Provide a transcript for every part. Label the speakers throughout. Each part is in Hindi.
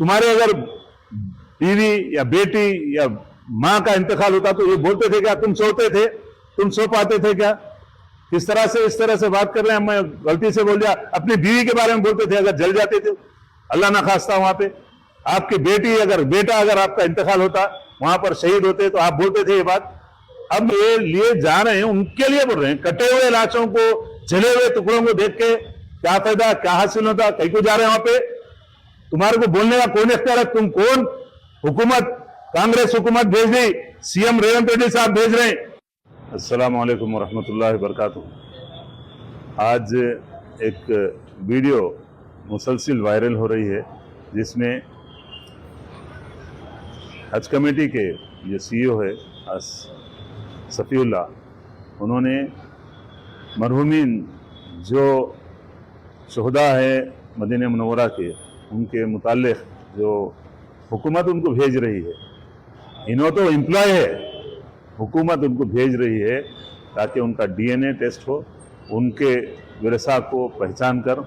Speaker 1: तुम्हारे अगर बीवी या बेटी या माँ का इंतकाल होता तो ये बोलते थे क्या तुम सोते थे, तुम सो पाते थे क्या? इस तरह से बात कर रहे हैं। मैं गलती से बोल दिया, अपनी बीवी के बारे में बोलते थे, अगर जल जाते थे अल्लाह ना खास्ता वहां पे, आपकी बेटा अगर आपका इंतकाल होता, वहां पर शहीद होते, तो आप बोलते थे ये बात। अब ये लिए जा रहे हैं, उनके लिए बोल रहे हैं। कटे हुए लाशों को, जले हुए टुकड़ों को देख के क्या फायदा, क्या हासिल होता? कहीं को जा रहे हैं वहां पे? तुम्हारे को बोलने का कौन इख्तियार है? तुम कौन? हुकूमत, कांग्रेस हुकूमत भेज दी, सीएम रेवंत रेड्डी साहब भेज रहे हैं। अस्सलाम वालेकुम वरहमतुल्लाहि वबरकातुहू। आज एक वीडियो मुसलसिल वायरल हो रही है, जिसमें हज कमेटी के जो सीईओ है सफ़ीउल्लाह, उन्होंने मरहूमीन जो शुहदा है मदीना मुनव्वरा के, उनके मुताल्लिक़ जो हुकूमत उनको भेज रही है, इन्हों तो एम्प्लॉय है, हुकूमत उनको भेज रही है ताकि उनका डीएनए टेस्ट हो, उनके विरसा को पहचान कर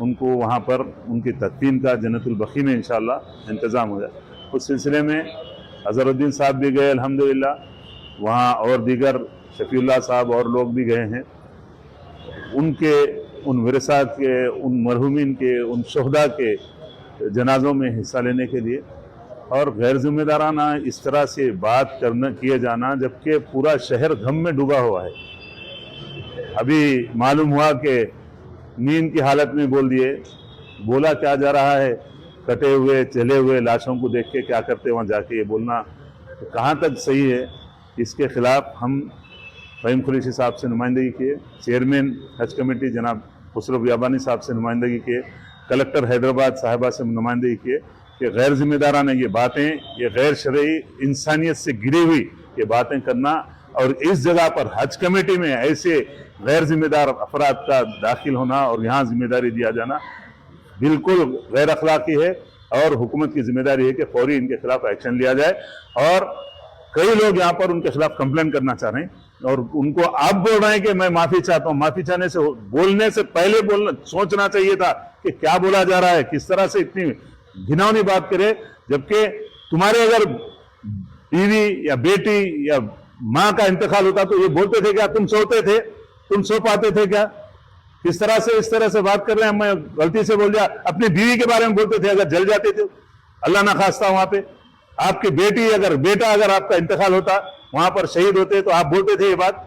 Speaker 1: उनको वहाँ पर उनकी तदफीन का जन्नतुल बकी में इंशाअल्लाह इंतज़ाम हो जाए। उस सिलसिले में अज़हरुद्दीन साहब भी गए अल्हम्दुलिल्लाह वहाँ, और दीगर शफीउल्लाह साहब और लोग भी गए हैं, उनके उन विरसा के, उन मरहूमीन के, उन शुहदा के जनाज़ों में हिस्सा लेने के लिए। और गैर जिम्मेदाराना इस तरह से बात किए जाना, जबकि पूरा शहर गम में डूबा हुआ है। अभी मालूम हुआ कि नींद की हालत में बोल दिए, बोला क्या जा रहा है? कटे हुए जले हुए लाशों को देख के क्या करते वहाँ जाके ये बोलना, तो कहाँ तक सही है? इसके खिलाफ हम फ़हीम कुरैशी साहब से नुमाइंदगी किए, चेयरमैन हज कमेटी जनाब खुसरो बियाबानी साहब से नुमाइंदगी किए, कलेक्टर हैदराबाद साहिबा से नुमाइंदगी किए कि गैर जिम्मेदाराना ये बातें, ये गैर शरई, इंसानियत से गिरी हुई ये बातें करना, और इस जगह पर हज कमेटी में ऐसे गैर जिम्मेदार अफराद का दाखिल होना और यहाँ जिम्मेदारी दिया जाना बिल्कुल गैर अखलाकी है। और हुकूमत की जिम्मेदारी है कि फौरी इनके खिलाफ एक्शन लिया जाए। और कई लोग यहाँ पर उनके खिलाफ कंप्लेन करना चाह रहे हैं, और उनको आप बोल रहे हैं कि मैं माफी चाहता हूँ। माफी चाहने से, बोलने से पहले सोचना चाहिए था कि क्या बोला जा रहा है, किस तरह से इतनी घिनौनी बात करे। जबकि तुम्हारे अगर बीवी या बेटी या माँ का इंतकाल होता तो ये बोलते थे क्या तुम सोते थे, तुम सो पाते थे क्या? इस तरह से बात कर रहे हैं। मैं गलती से बोल दिया, अपनी बीवी के बारे में बोलते थे, अगर जल जाते थे अल्लाह ना खास्ता वहां पे, आपकी बेटा अगर आपका इंतकाल होता, वहां पर शहीद होते, तो आप बोलते थे ये बात।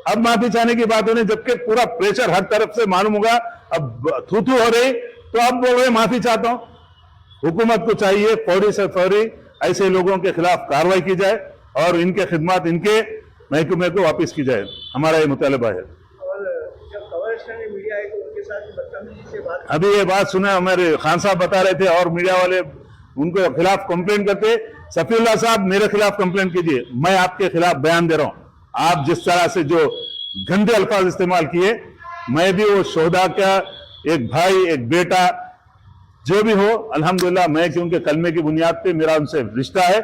Speaker 1: अब माफी चाहने की बात होने, जबकि पूरा प्रेशर हर तरफ से मालूम होगा, अब थू हो रही, तो आप बोल रहे माफी चाहता हूं। हुकूमत को चाहिए फौरी से फौरी ऐसे लोगों के खिलाफ कार्रवाई की जाए और इनके खिदमत इनके महकमे को वापस की जाए, हमारा ये मुतालबा है। अभी ये बात सुने, हमारे खान साहब बता रहे थे और मीडिया वाले उनको खिलाफ कंप्लेंट करते। सफीउल्लाह साहब मेरे खिलाफ कंप्लेंट कीजिए, मैं आपके खिलाफ बयान दे रहा हूं। आप जिस तरह से जो गंदे अल्फाज इस्तेमाल किए, मैं भी वो शोहदा का एक भाई, एक बेटा, जो भी हो, अल्हम्दुलिल्लाह मैं, क्योंकि कलमे की बुनियाद पे मेरा उनसे रिश्ता है,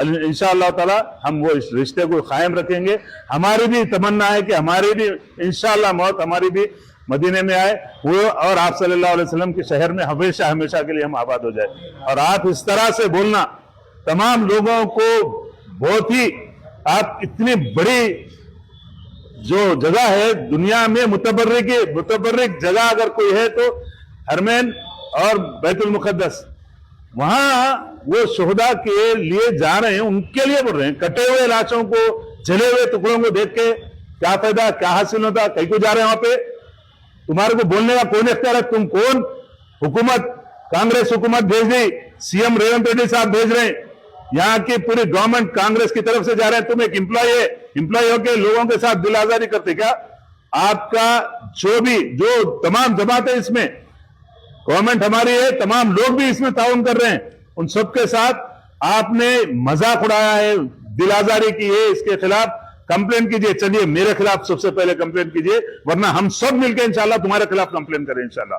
Speaker 1: इंशाअल्लाह ताला हम वो इस रिश्ते को कायम रखेंगे। हमारी भी तमन्ना है कि हमारी भी इंशाअल्लाह मौत हमारी भी मदीने में आए, वो और आप सल्लल्लाहु अलैहि वसल्लम के शहर में हमेशा के लिए हम आबाद हो जाए। और आप इस तरह से बोलना तमाम लोगों को बहुत ही, आप इतनी बड़ी जो जगह है दुनिया में मुतबर्रिक जगह अगर कोई है तो हरमैन और बैतुल मुक़द्दस, वहां वो शुहदा के लिए जा रहे हैं, उनके लिए बोल रहे हैं। कटे हुए लाशों को, जले हुए टुकड़ों को देख के क्या फायदा, क्या हासिल होता? कहीं को जा रहे हैं वहां पे? तुम्हारे को बोलने का कौन इख्तियार है? तुम कौन? हुकूमत, कांग्रेस हुकूमत भेज दी, सीएम रेवंत रेड्डी साहब भेज रहे हैं, यहाँ की पूरी गवर्नमेंट कांग्रेस की तरफ से जा रहे हैं। तुम एक एम्प्लॉय होकर लोगों के साथ दिल आजारी करते क्या? आपका जो तमाम जमात है इसमें, गवर्नमेंट हमारी है, तमाम लोग भी इसमें ताउन कर रहे हैं, उन सबके साथ आपने मजाक उड़ाया है, दिल आजारी की है। इसके खिलाफ कंप्लेंट कीजिए। चलिए मेरे खिलाफ सबसे पहले कंप्लेंट कीजिए, वरना हम सब मिलकर इंशाल्लाह तुम्हारे खिलाफ कंप्लेंट करें इंशाल्लाह।